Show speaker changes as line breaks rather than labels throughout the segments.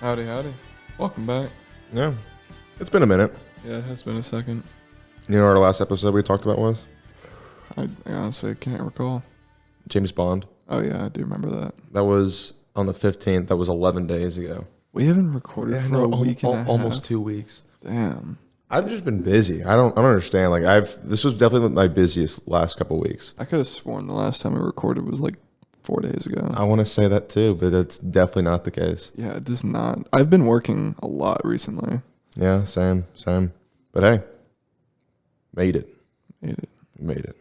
Howdy, howdy. Welcome back.
Yeah. It's been a minute.
Yeah, it has been a second.
You know what our last episode we talked about was?
I honestly can't recall.
James Bond.
Oh, yeah, I do remember that.
That was on the 15th. That was 11 days ago.
We haven't recorded for a week and a half.
Almost 2 weeks.
Damn.
I've just been busy. I don't understand. Like this was definitely my busiest last couple of weeks.
I could have sworn the last time we recorded was like 4 days ago.
I want to say that too, but that's definitely not the case.
Yeah, it does not. I've been working a lot recently.
Yeah, same. But hey, made it.
Made it.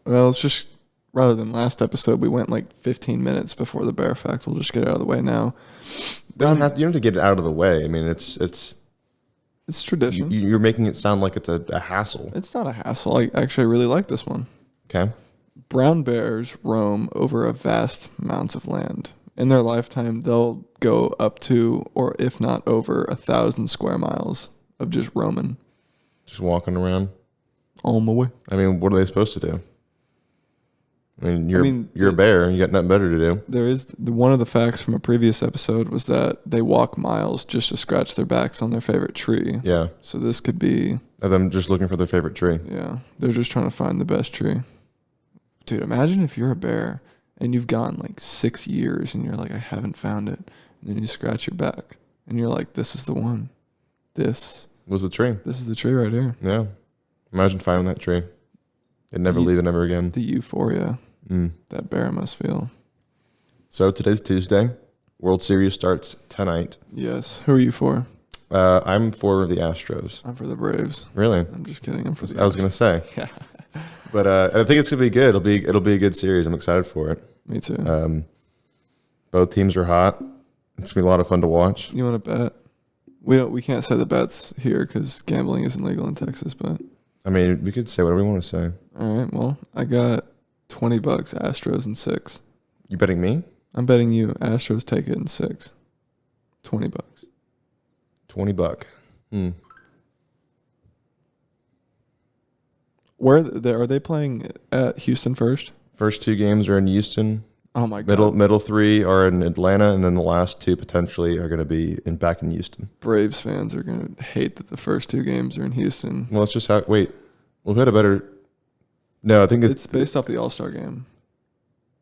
Well, it's just, rather than last episode, we went like 15 minutes before the bear fact. We'll just get it out of the way now.
You don't have to get it out of the way. I mean, it's
tradition.
You're making it sound like it's a hassle.
It's not a hassle. I actually really like this one.
Okay.
Brown bears roam over a vast amounts of land. In their lifetime, they'll go up to, or if not over, 1,000 square miles of just roaming.
Just walking around.
All my way.
I mean, what are they supposed to do? I mean, you're a bear. You got nothing better to do.
There is one of the facts from a previous episode was that they walk miles just to scratch their backs on their favorite tree.
Yeah.
So this could be
Of them just looking for their favorite tree.
Yeah, they're just trying to find the best tree. Dude, imagine if you're a bear and you've gone like 6 years and you're like, I haven't found it. And then you scratch your back and you're like, this is the one. This
Was the tree.
is the tree right here.
Yeah. Imagine finding that tree. And never leave it ever again.
The euphoria that bear must feel.
So today's Tuesday. World Series starts tonight.
Yes. Who are you for?
I'm for the Astros.
I'm for the Braves.
Really?
I'm just kidding. I'm for the
I was going to say.
Yeah.
But I think it's going to be good. It'll be a good series. I'm excited for it.
Me too.
Both teams are hot. It's going to be a lot of fun to watch.
You want to bet? We can't say the bets here because gambling isn't legal in Texas, but
I mean, we could say whatever we want to say.
all right. Well, I got $20 Astros in 6.
You betting me?
I'm betting you Astros take it in 6. $20.
$20.
Where are they playing at Houston first?
First 2 games are in Houston.
Oh my God.
Middle 3 are in Atlanta, and then the last 2 potentially are going to be back in Houston.
Braves fans are going to hate that the first 2 games are in Houston.
Well, it's just wait. Well, who had a better? No, I think
It's based off the All-Star game.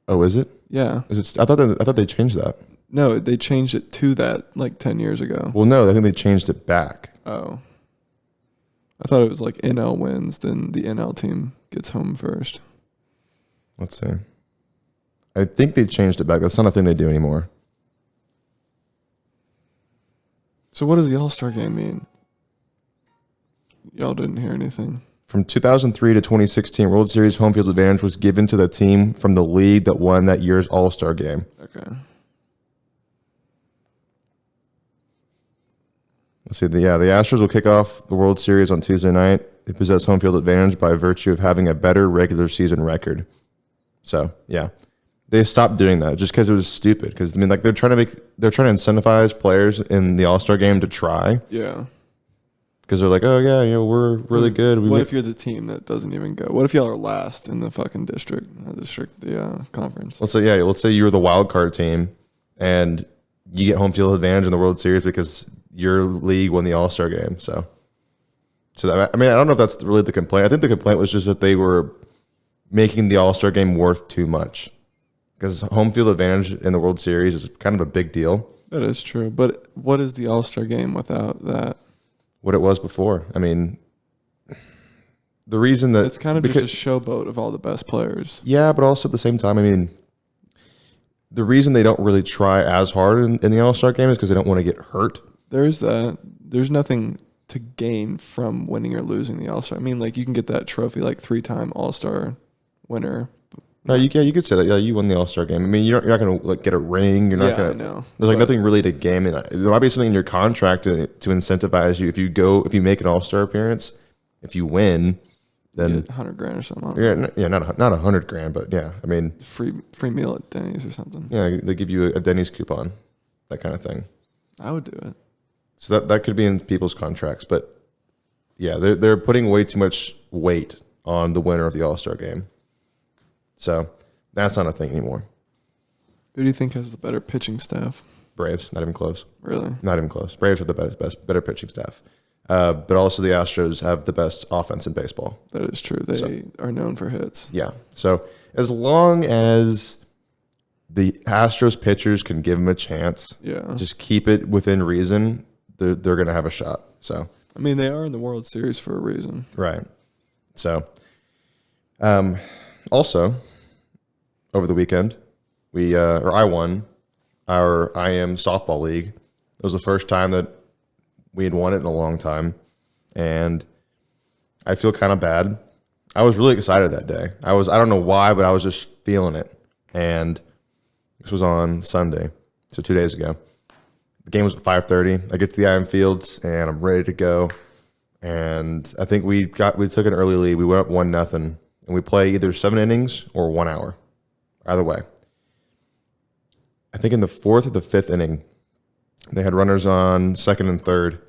Oh, is it?
Yeah.
Is it? I thought they changed that.
No, they changed it to that like 10 years ago.
Well, no, I think they changed it back.
Oh. I thought it was like NL wins, then the NL team gets home first.
Let's see. I think they changed it back. That's not a thing they do anymore.
So what does the All-Star game mean? Y'all didn't hear anything.
From 2003 to 2016, World Series home field advantage was given to the team from the league that won that year's All-Star game.
Okay.
Let's see. The Astros will kick off the World Series on Tuesday night. They possess home field advantage by virtue of having a better regular season record. So, yeah. They stopped doing that just because it was stupid. Because, I mean, like, they're trying to incentivize players in the All-Star game to try.
Yeah.
Because they're like, oh, yeah, we're really good.
What if you're the team that doesn't even go? What if y'all are last in the fucking conference?
Let's say you're the wild card team and you get home field advantage in the World Series because your league won the All-Star game. So that, I mean, I don't know if that's really the complaint. I think the complaint was just that they were making the All-Star game worth too much. Because home field advantage in the World Series is kind of a big deal.
That is true. But what is the All-Star game without that?
What it was before. I mean, the reason that...
It's kind of just a showboat of all the best players.
Yeah, but also at the same time, I mean, the reason they don't really try as hard in the All-Star game is because they don't want to get hurt.
There's that. There's nothing to gain from winning or losing the All-Star. I mean, like, you can get that trophy, like 3-time All-Star winner.
No, you could say that. Yeah, you won the All-Star game. I mean, you're not going to like get a ring. You're not going to. There's like nothing really to gain. There might be something in your contract to incentivize you if you make an All-Star appearance. If you win, then
$100,000 or something.
Yeah, not $100,000, but yeah, I mean,
free meal at Denny's or something.
Yeah, they give you a Denny's coupon, that kind of thing.
I would do it.
So that could be in people's contracts, but yeah, they're putting way too much weight on the winner of the All-Star game. So that's not a thing anymore.
Who do you think has the better pitching staff?
Braves, not even close.
Really?
Not even close. Braves have the better pitching staff. But also the Astros have the best offense in baseball.
That is true. They are known for hits.
Yeah. So as long as the Astros pitchers can give them a chance, just keep it within reason, they're going to have a shot. So
I mean, they are in the World Series for a reason.
Right. So also over the weekend, I won our IM softball league. It was the first time that we had won it in a long time, and I feel kind of bad. I was really excited that day. I don't know why, but I was just feeling it. And this was on Sunday, so 2 days ago. The game was at 5:30. I get to the IM Fields, and I'm ready to go. And I think we took an early lead. We went up 1-0, and we play either 7 innings or 1 hour. Either way. I think in the 4th or the 5th inning, they had runners on 2nd and 3rd.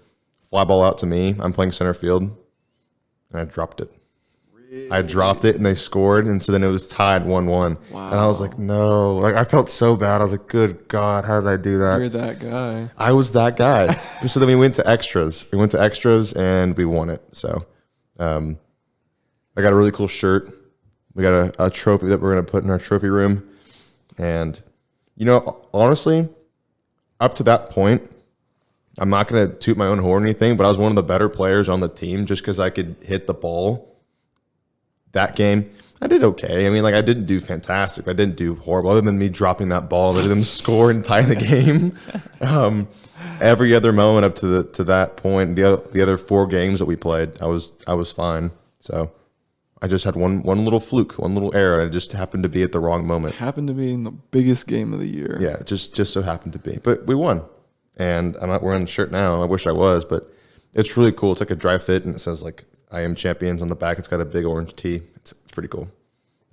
Fly ball out to me. I'm playing center field, and I dropped it. Really? I dropped it, and they scored, and so then it was tied 1-1. Wow. And I was like, no. Like, I felt so bad. I was like, good God, how did I do that?
You're that guy.
I was that guy. So then we went to extras. And we won it. So I got a really cool shirt. We got a trophy that we're going to put in our trophy room. And, honestly, up to that point, I'm not going to toot my own horn or anything, but I was one of the better players on the team just because I could hit the ball. That game, I did okay. I mean, I didn't do fantastic. I didn't do horrible other than me dropping that ball, letting them score and tie the game. Every other moment up to that point, the other 4 games that we played, I was fine. So I just had one little fluke, one little error, and it just happened to be at the wrong moment.
Happened to be in the biggest game of the year.
Yeah, just so happened to be. But we won. And I'm not wearing the shirt now. I wish I was, but it's really cool. It's like a dry fit, and it says I am champions on the back. It's got a big orange T. It's pretty cool.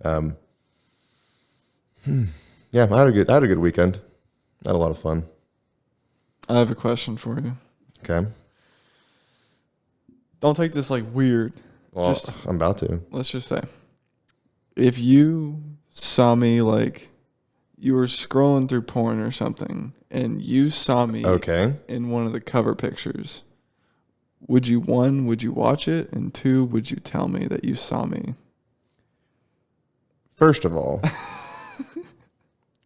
Yeah, I had a good weekend. I had a lot of fun.
I have a question for you.
Okay.
Don't take this weird.
Well, I'm about to.
Let's just say, if you saw me you were scrolling through porn or something, and you saw me in one of the cover pictures, would you watch it? And 2, would you tell me that you saw me?
First of all,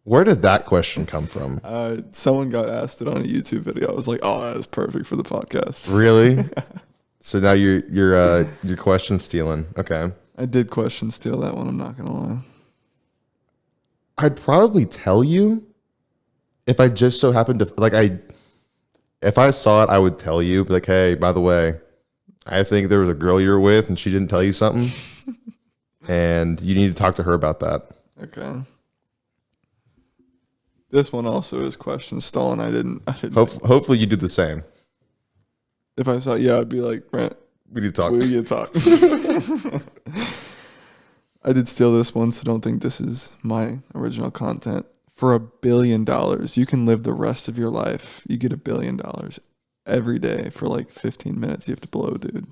where did that question come from?
Someone got asked it on a YouTube video. I was like, oh, that is perfect for the podcast.
Really? So now you're question stealing. Okay.
I did question steal that one. I'm not going to lie.
I'd probably tell you if I just so happened to if I saw it, I would tell you, be like, hey, by the way, I think there was a girl you're with and she didn't tell you something. And you need to talk to her about that.
Okay. This one also is question stolen. I didn't
Hopefully you do the same.
If I saw it, I'd be like, Brent,
we need to talk.
We need to talk. I did steal this one, so don't think this is my original content. For $1 billion, you can live the rest of your life. You get $1 billion every day for 15 minutes. You have to blow, dude.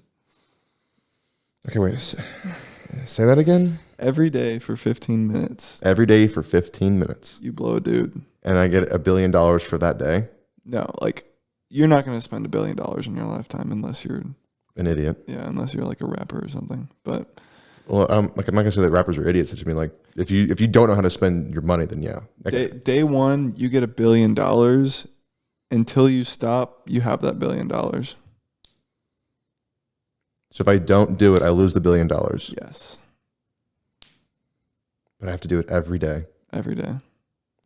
Okay, wait. Say that again?
Every day for 15 minutes.
Every day for 15 minutes.
You blow, dude.
And I get $1 billion for that day?
No, you're not going to spend $1 billion in your lifetime unless you're
an idiot.
Yeah, unless you're a rapper or something. But
well, I'm not gonna say that rappers are idiots. I just mean if you don't know how to spend your money, then yeah.
Day one, you get $1 billion. Until you stop, you have that $1 billion.
So if I don't do it, I lose the $1 billion.
Yes.
But I have to do it every day.
Every day.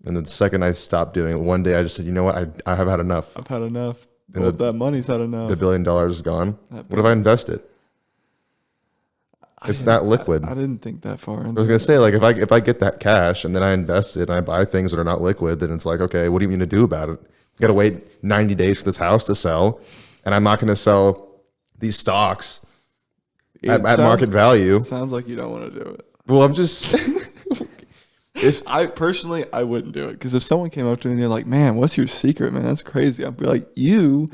And then the second I stopped doing it, one day I just said, you know what? I have had enough.
I've had enough. Well, that money's had enough.
The $1 billion is gone. What if I invest it? It's that liquid.
I didn't think that far.
I was gonna say if I get that cash and then I invest it and I buy things that are not liquid, then it's okay, what do you mean to do about it? You got to wait 90 days for this house to sell, and I'm not going to sell these stocks at market value.
It sounds like you don't want to do it.
Well, I'm just.
I wouldn't do it, because if someone came up to me and they're like, "Man, what's your secret, man? That's crazy." I'd be like, "You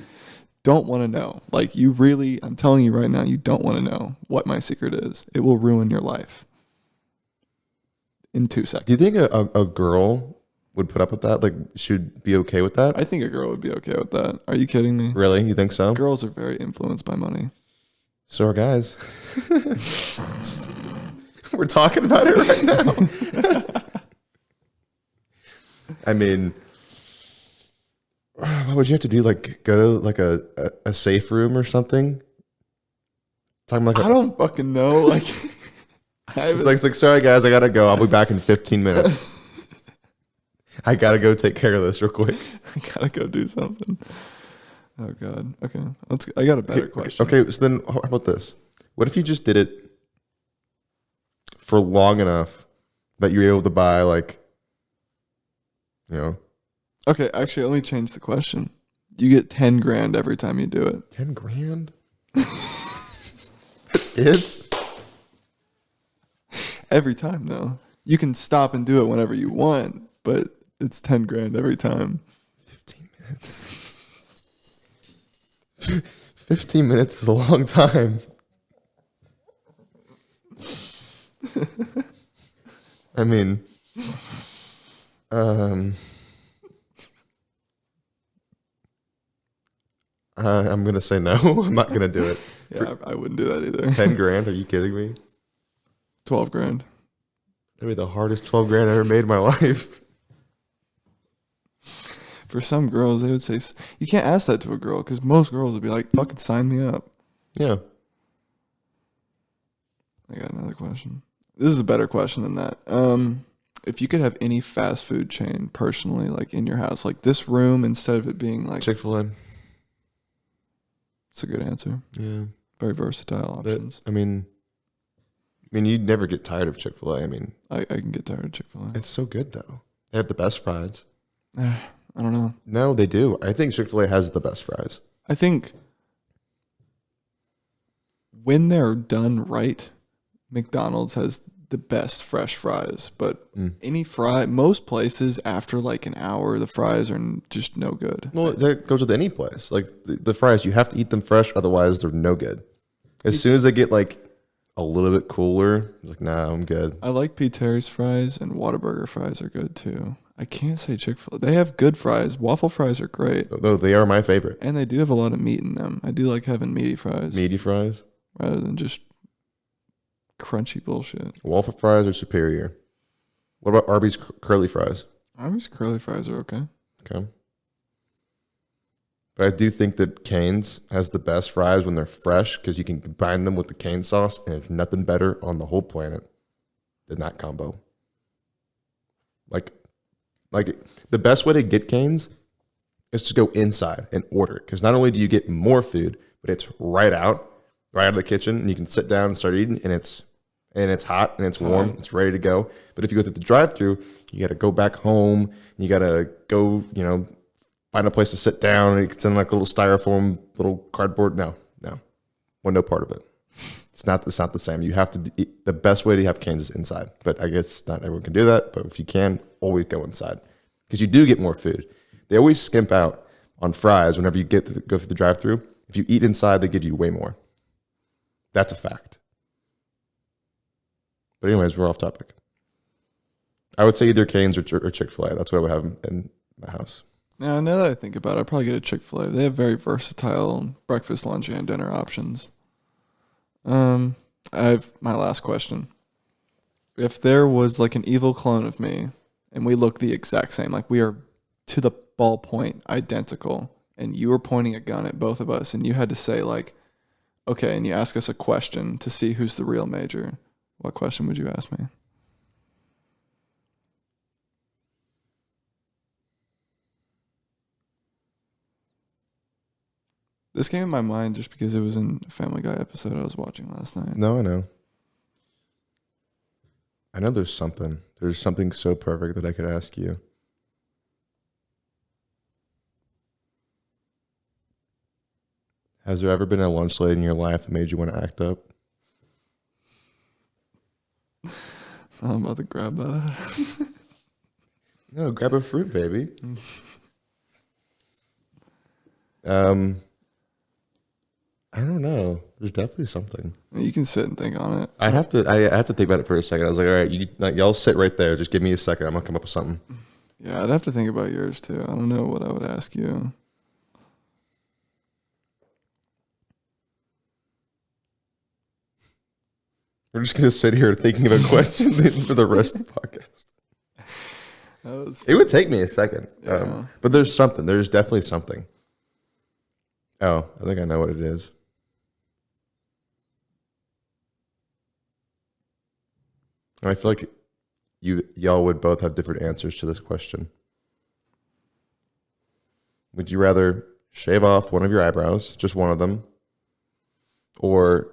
don't want to know. You really, I'm telling you right now, you don't want to know what my secret is. It will ruin your life in 2 seconds."
Do you think a girl would put up with that? Like, should be okay with that?
I think a girl would be okay with that. Are you kidding me?
Really? You think so?
Girls are very influenced by money.
So are guys. We're talking about it right now. I mean, what would you have to do? Like, go to like a safe room or something? Talking like
I don't fucking know. Like,
it's like, sorry guys, I gotta go. I'll be back in 15 minutes. I gotta go take care of this real quick.
I gotta go do something. Oh God. Okay. I got a better question.
Okay, so then how about this? What if you just did it for long enough that you're able to buy, like, you know?
Okay, actually, let me change the question. You get 10 grand every time you do it.
10 grand? That's it?
Every time, though. You can stop and do it whenever you want, but it's 10 grand every time.
15 minutes. 15 minutes is a long time. I mean, I'm gonna say no. I'm not gonna do it.
Yeah, I wouldn't do that either.
10 grand? Are you kidding me?
12 grand.
That'd be the hardest 12 grand I ever made in my life.
For some girls, they would say, you can't ask that to a girl because most girls would be like, fucking sign me up.
Yeah.
I got another question. This is a better question than that. If you could have any fast food chain personally, like in your house, like this room, instead of it being like
Chick-fil-A.
It's a good answer.
Yeah.
Very versatile options.
I mean, you'd never get tired of Chick-fil-A. I mean,
I can get tired of Chick-fil-A.
it's so good though. They have the best fries.
I don't know.
No, they do. I think Chick-fil-A has the best fries.
I think when they're done right, McDonald's has the best fresh fries. But most places after like an hour, the fries are just no good.
Well, that goes with any place. Like the fries, you have to eat them fresh, otherwise they're no good. As soon as they get like a little bit cooler, like, nah, I'm good.
I like P. Terry's fries, and Whataburger fries are good too. I can't say Chick-fil-A. They have good fries. Waffle fries are great.
No, they are my favorite.
And they do have a lot of meat in them. I do like having meaty fries.
Meaty fries?
Rather than just crunchy bullshit.
Waffle fries are superior. What about Arby's curly fries?
Arby's curly fries are okay.
Okay. But I do think that Cane's has the best fries when they're fresh because you can combine them with the cane sauce, and there's nothing better on the whole planet than that combo. Like the best way to get Cane's is to go inside and order it, because not only do you get more food, but it's right out of the kitchen, and you can sit down and start eating, and it's hot and it's warm, it's ready to go. But if you go through the drive-through, you got to go back home, and you got to go, find a place to sit down, and it's in like a little styrofoam, little cardboard. No, want no part of it. It's not the same. You have to eat. The best way to have Cane's is inside, but I guess not everyone can do that. But if you can, always go inside, because you do get more food. They always skimp out on fries whenever you go through the drive-through. If you eat inside, they give you way more. That's a fact. But anyways, we're off topic. I would say either Cane's or Chick-fil-A. That's what I would have in my house.
Now that I think about it, I'd probably get a Chick-fil-A. They have very versatile breakfast, lunch, and dinner options. I have my last question. If there was like an evil clone of me and we look the exact same, like we are to the ballpoint identical, and you were pointing a gun at both of us and you had to say like, okay, and you ask us a question to see who's the real major, what question would you ask me? This came in my mind just because it was in a Family Guy episode I was watching last night.
No, I know. I know there's something. There's something so perfect that I could ask you. Has there ever been a lunch late in your life that made you want to act up?
I'm about to grab that.
No, grab a fruit, baby. I don't know. There's definitely something.
You can sit and think on it.
I have to think about it for a second. I was like, all right, y'all sit right there. Just give me a second. I'm gonna come up with something.
Yeah, I'd have to think about yours too. I don't know what I would ask you.
We're just gonna sit here thinking of a question for the rest of the podcast. It would take me a second,
Yeah.
but there's something. There's definitely something. Oh, I think I know what it is. I feel like y'all would both have different answers to this question. Would you rather shave off one of your eyebrows, just one of them, or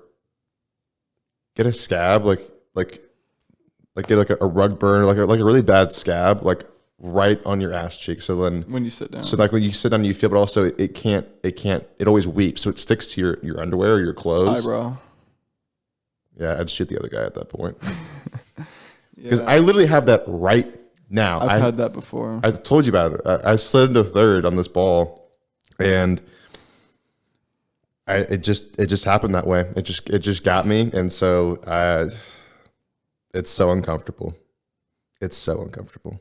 get a scab, like get like a rug burn, like a really bad scab, like right on your ass cheek. So then
When you sit down.
so like when you sit down, you feel, but also it always weeps, so it sticks to your underwear or your clothes.
Eyebrow.
Yeah, I'd shoot the other guy at that point because
Yeah.
I literally have that right now.
I've had that before.
I told you about it. I slid into third on this ball, and it just happened that way. It just got me, and so it's so uncomfortable. It's so uncomfortable.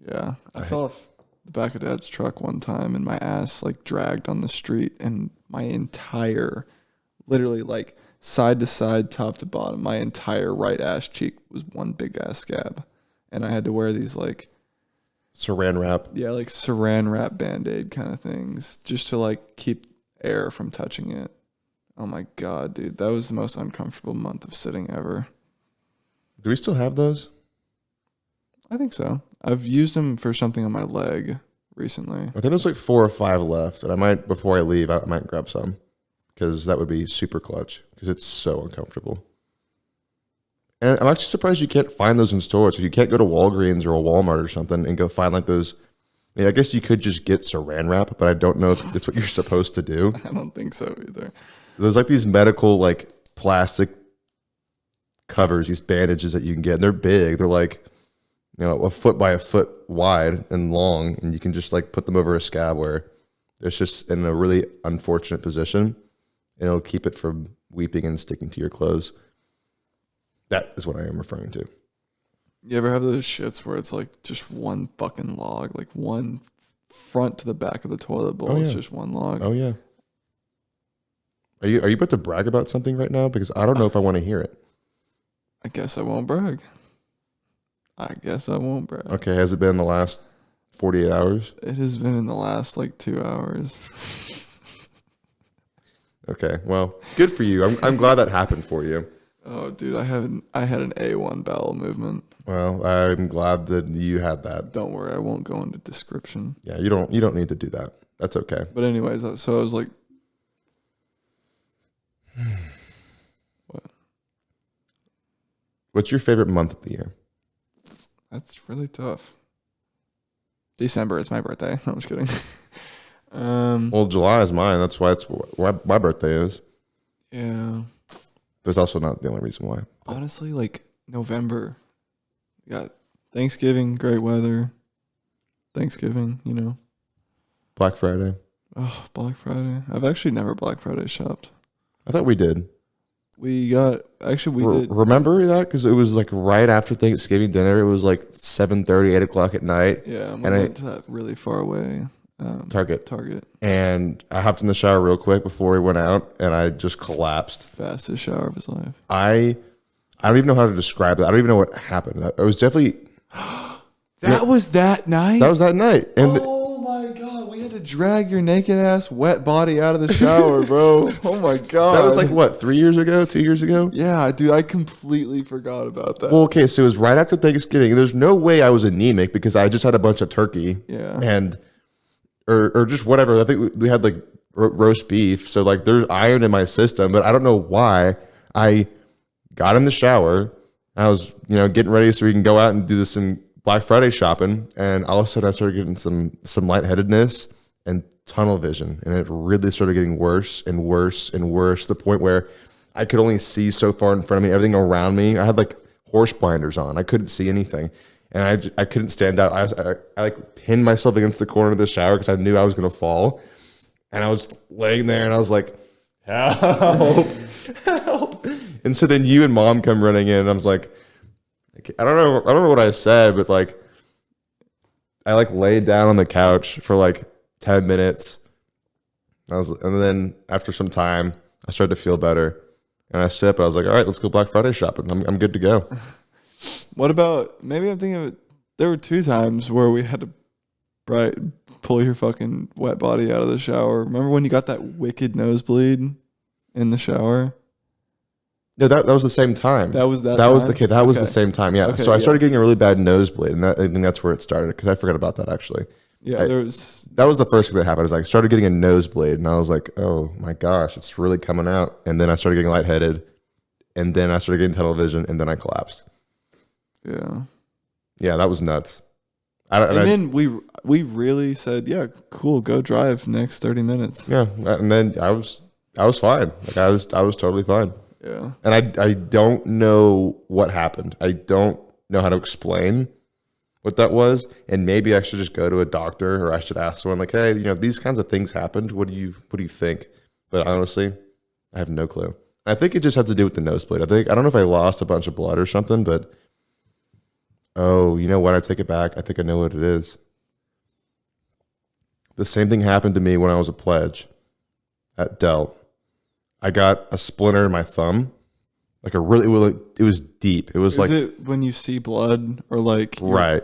Yeah. I fell off the back of Dad's truck one time and my ass like dragged on the street and my entire, literally like side to side, top to bottom, my entire right ass cheek was one big ass scab. And I had to wear these like
Saran wrap.
yeah, like saran wrap Band-Aid kind of things just to like keep air from touching it. Oh my God, dude. That was the most uncomfortable month of sitting ever.
Do we still have those?
I think so. I've used them for something on my leg recently.
I think there's like 4 or 5 left, and I might, before I leave, I might grab some because that would be super clutch because it's so uncomfortable. And I'm actually surprised you can't find those in stores. If you can't go to Walgreens or a Walmart or something and go find like those. I mean, I guess you could just get saran wrap, but I don't know if it's what you're supposed to do.
I don't think so either.
There's like these medical like plastic covers, these bandages that you can get, and they're big. They're like, you know, a foot by a foot wide and long, and you can just like put them over a scab where it's just in a really unfortunate position, and it'll keep it from weeping and sticking to your clothes. That is what I am referring to.
You ever have those shits where it's like just one fucking log, like one front to the back of the toilet bowl?
Oh, yeah.
It's just one log.
Oh yeah. Are you about to brag about something right now? Because I don't know if I want to hear it.
I guess I won't brag.
Okay, has it been the last 48 hours?
It has been in the last like 2 hours.
Okay, well, good for you. I'm glad that happened for you.
Oh, dude, I had an A1 bowel movement.
Well, I'm glad that you had that.
Don't worry, I won't go into description.
Yeah, you don't need to do that. That's okay.
But anyways, so I was like, what?
What's your favorite month of the year?
That's really tough. December is my birthday. No, I'm just kidding.
Well, July is mine. That's why it's why my birthday is.
Yeah.
But it's also not the only reason why.
Honestly, like November, we got Thanksgiving, great weather. Thanksgiving, you know.
Black Friday.
Oh, Black Friday. I've actually never Black Friday shopped.
I thought we did.
We did.
Remember that? Because it was like right after Thanksgiving dinner. It was like 7:30, 8 o'clock at night.
Yeah,
and
went to that really far away.
Target.
And
I hopped in the shower real quick before we went out, and I just collapsed.
Fastest shower of his life.
I don't even know how to describe that. I don't even know what happened. I was definitely...
That was that night?
That was that night. And
oh my God. We had to drag your naked ass wet body out of the shower, bro. Oh my God.
that was like, what, 3 years ago? 2 years ago?
Yeah, dude, I completely forgot about that.
Well, okay, so it was right after Thanksgiving. There's no way I was anemic because I just had a bunch of turkey.
Yeah.
And... Or just whatever. I think we had like roast beef. So like there's iron in my system, but I don't know why. I got in the shower. I was, getting ready so we can go out and do some Black Friday shopping. And all of a sudden I started getting some lightheadedness and tunnel vision. And it really started getting worse and worse and worse to the point where I could only see so far in front of me, everything around me. I had like horse blinders on. I couldn't see anything. And I couldn't stand out. I like pinned myself against the corner of the shower because I knew I was going to fall. And I was laying there and I was like, help, help. And so then you and Mom come running in and I was like, I don't know what I said, but like, I like laid down on the couch for like 10 minutes. And then after some time, I started to feel better. And I stood up. I was like, all right, let's go Black Friday shopping. I'm good to go.
What about, maybe I'm thinking of it, there were 2 times where we had to pull your fucking wet body out of the shower. Remember when you got that wicked nosebleed in the shower?
No, that was the same time.
That was that
That was
time?
the kid. That was the
Okay.
same time. Yeah.
Okay,
So I
yeah.
started getting a really bad nosebleed, and I think that's where it started because I forgot about that actually.
Yeah, there was.
That was the first thing that happened. Is I started getting a nosebleed, and I was like, "Oh my gosh, it's really coming out!" And then I started getting lightheaded, and then I started getting tunnel vision, and then I collapsed.
Yeah.
Yeah, that was nuts.
Then we really said, yeah, cool, go drive next 30 minutes.
Yeah, and then I was fine. Like I was totally fine.
Yeah.
And I don't know what happened. I don't know how to explain what that was. And maybe I should just go to a doctor, or I should ask someone like, hey, these kinds of things happened. What do you think? But honestly, I have no clue. I think it just had to do with the nosebleed. I don't know if I lost a bunch of blood or something, but oh, you know what? I take it back. I think I know what it is. The same thing happened to me when I was a pledge at Dell. I got a splinter in my thumb, like it was deep. It was
Is it when you see blood or like
right.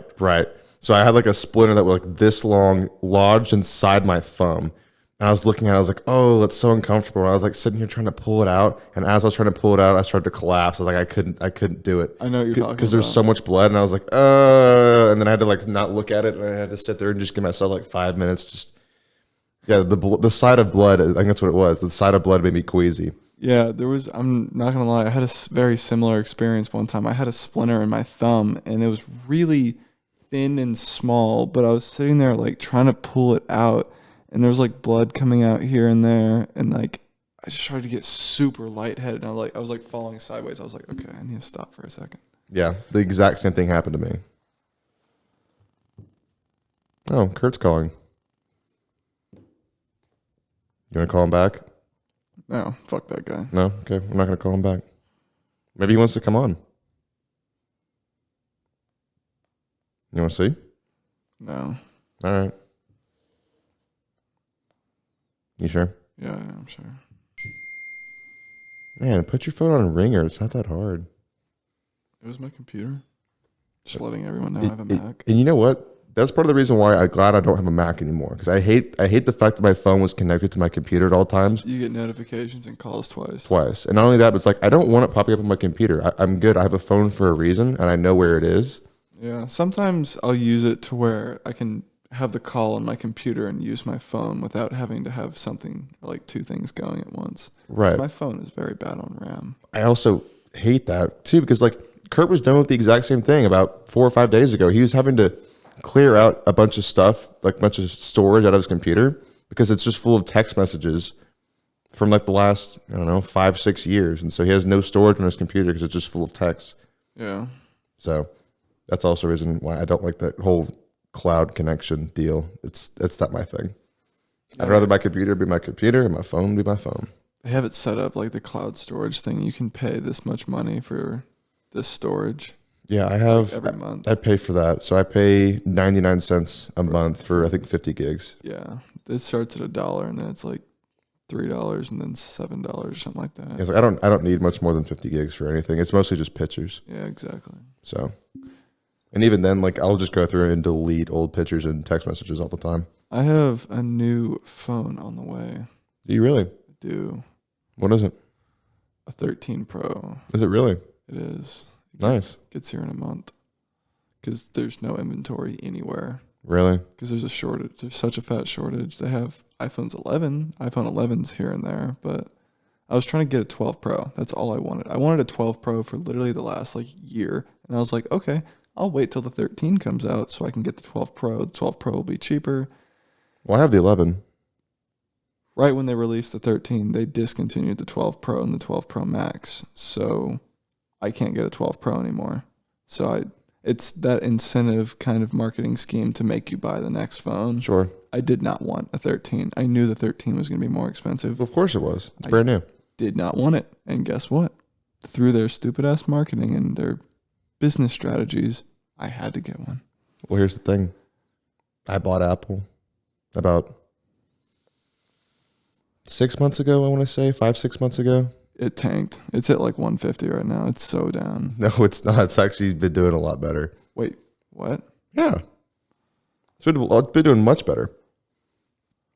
So I had like a splinter that was like this long, lodged inside my thumb. And I was looking at it, I was like, oh, it's so uncomfortable. And I was like sitting here trying to pull it out. And as I was trying to pull it out, I started to collapse. I was like, I couldn't do it.
I know what you're talking about.
Because there's so much blood. And I was like, and then I had to like not look at it. And I had to sit there and just give myself like 5 minutes. Just, yeah, the sight of blood, I think that's what it was. The sight of blood made me queasy.
Yeah, I'm not going to lie, I had a very similar experience one time. I had a splinter in my thumb and it was really thin and small, but I was sitting there like trying to pull it out and there was like blood coming out here and there, and like I just started to get super lightheaded and I was like falling sideways. I was like, okay, I need to stop for a second.
Yeah, the exact same thing happened to me. Oh, Kurt's calling. You want to call him back?
No, fuck that guy.
No? Okay, we're not going to call him back. Maybe he wants to come on. You want to see?
No.
All right. You sure?
Yeah, I'm sure.
Man, put your phone on a ringer. It's not that hard.
It was my computer. Just letting everyone know I have a Mac.
And you know what? That's part of the reason why I'm glad I don't have a Mac anymore. Because I hate the fact that my phone was connected to my computer at all times.
You get notifications and calls twice.
Twice. And not only that, but it's like I don't want it popping up on my computer. I'm good. I have a phone for a reason, and I know where it is.
Yeah. Sometimes I'll use it to where I can have the call on my computer and use my phone without having to have something like 2 things going at once.
Right.
My phone is very bad on RAM.
I also hate that too, because like Kurt was done with the exact same thing about 4 or 5 days ago. He was having to clear out a bunch of stuff, like a bunch of storage out of his computer, because it's just full of text messages from like the last, 5, 6 years. And so he has no storage on his computer because it's just full of text.
Yeah.
So that's also a reason why I don't like that whole cloud connection deal. It's not my thing. I'd rather my computer be my computer and my phone be my phone.
They have it set up like the cloud storage thing. You can pay this much money for this storage.
Yeah, I have
every month.
I pay for that. So I pay 99 cents a month for I think 50 gigs.
Yeah. It starts at $1 and then it's like $3 and then $7 or something like that.
Yeah, so I don't need much more than 50 gigs for anything. It's mostly just pictures.
Yeah, exactly.
So, and even then, like I'll just go through and delete old pictures and text messages all the time.
I have a new phone on the way.
Do you really?
I do.
What is it?
A 13 Pro.
Is it really?
It is.
Nice.
Gets here in a month. Because there's no inventory anywhere.
Really?
Because there's a shortage. There's such a fat shortage. They have iPhone 11s here and there, but I was trying to get a 12 Pro. That's all I wanted. I wanted a 12 Pro for literally the last like year. And I was like, okay, I'll wait till the 13 comes out so I can get the 12 Pro. The 12 Pro will be cheaper.
Well, I have the 11.
Right when they released the 13, they discontinued the 12 Pro and the 12 Pro Max. So I can't get a 12 Pro anymore. So it's that incentive kind of marketing scheme to make you buy the next phone.
Sure.
I did not want a 13. I knew the 13 was going to be more expensive.
Of course it was. It's brand new.
Did not want it. And guess what? Through their stupid ass marketing and their business strategies, I had to get one.
Well, here's the thing. I bought Apple about 6 months ago, I want to say 5-6 months ago.
It tanked. It's at like 150 right now. It's so down.
No, it's not. It's actually been doing a lot better.
Wait, what?
Yeah, it's been doing much better.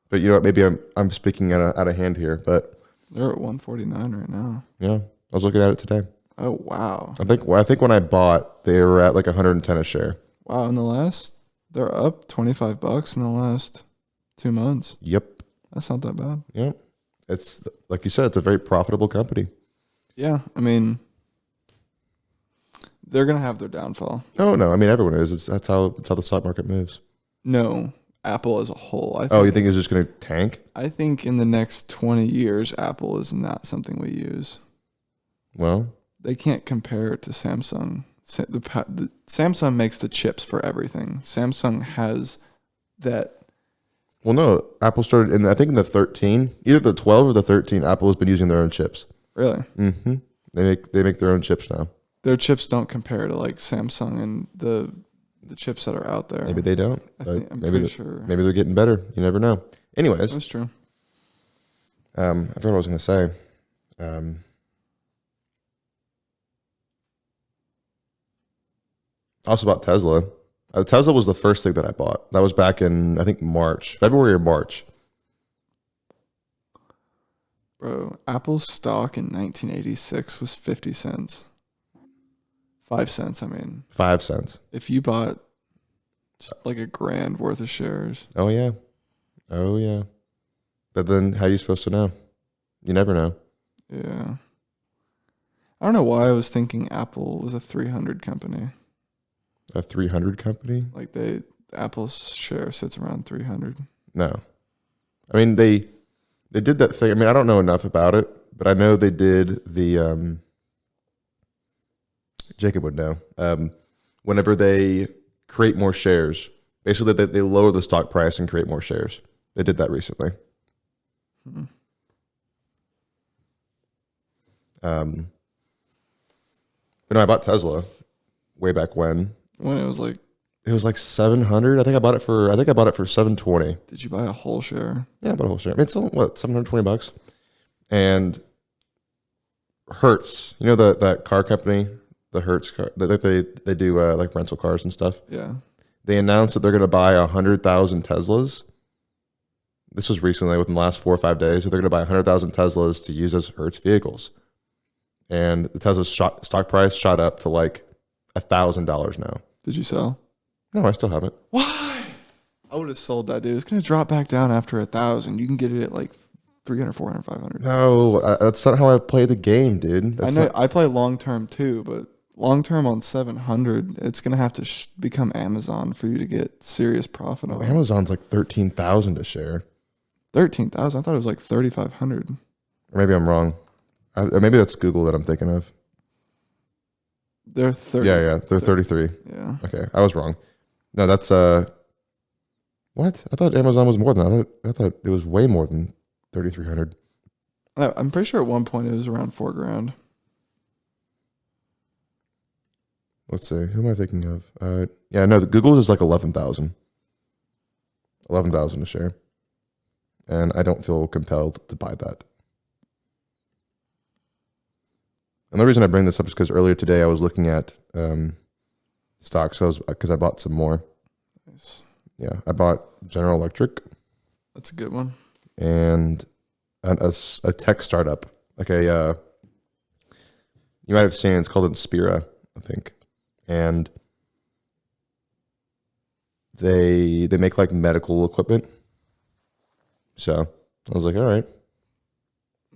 But you know what? Maybe I'm speaking out of hand here, but
They're at 149 right now.
yeah, I was looking at it today.
Oh wow.
I think when I bought, they were at like 110 a share.
Wow, they're up $25 in the last 2 months.
Yep.
That's not that bad.
Yep. It's like you said, it's a very profitable company.
Yeah, I mean, they're gonna have their downfall.
Oh no, I mean everyone is. That's how the stock market moves.
No, Apple as a whole.
You think it's just going to tank?
I think in the next 20 years, Apple is not something we use.
Well,
They can't compare it to Samsung. Samsung makes the chips for everything. Samsung has that.
well, no. Apple started I think in the 13, either the 12 or the 13. Apple has been using their own chips.
Really?
Mm-hmm. They make their own chips now.
Their chips don't compare to like Samsung and the chips that are out there.
Maybe they don't.
I'm pretty sure.
Maybe they're getting better. You never know. Anyways,
That's true.
I forgot what I was going to say. Also about Tesla. Tesla was the first thing that I bought. That was back in, I think, February or March.
Bro, Apple's stock in 1986 was 50 cents. 5 cents, I mean.
5 cents.
If you bought just like a grand worth of shares.
Oh, yeah. Oh, yeah. But then how are you supposed to know? You never know.
Yeah. I don't know why I was thinking Apple was a 300 company.
A 300 company?
Like Apple's share sits around 300.
No. I mean, they did that thing. I mean, I don't know enough about it, but I know they did the, Jacob would know. Whenever they create more shares, basically they lower the stock price and create more shares. They did that recently.
Hmm.
But no, I bought Tesla way back when.
When it was like
700. I think I bought it for 720.
did you buy a whole share?
Yeah, I bought a whole share. I mean, it's still what, $720. And Hertz, you know that car company, the Hertz car that they do like rental cars and stuff.
Yeah.
They announced that they're going to buy 100,000 Teslas. This was recently, within the last 4 or 5 days. So they're going to buy 100,000 Teslas to use as Hertz vehicles. And the Tesla stock price shot up to like $1,000 now.
Did you sell?
No, I still have it.
Why? I would have sold that, dude. It's gonna drop back down after 1,000. You can get it at like 300, 400, 500.
No, that's not how I play the game, dude.
I know. I play long term too, but long term on 700, it's gonna have to become Amazon for you to get serious profit on.
Amazon's like 13,000 a share.
13,000. I thought it was like 3,500.
Or maybe I'm wrong. Or maybe that's Google that I'm thinking of.
They're 30.
Yeah, they're 33.
Yeah.
Okay, I was wrong. No, that's what? I thought Amazon was more than that. I thought it was way more than 3,300.
I'm pretty sure at one point it was around $4,000.
Let's see. Who am I thinking of? Yeah, no, the Google is like 11,000. 11,000 a share. And I don't feel compelled to buy that. And the reason I bring this up is because earlier today I was looking at stocks because I bought some more.
Nice.
Yeah, I bought General Electric.
That's a good one.
And a tech startup. Like you might have seen, it's called Inspira, I think. And they make like medical equipment. So I was like, all right.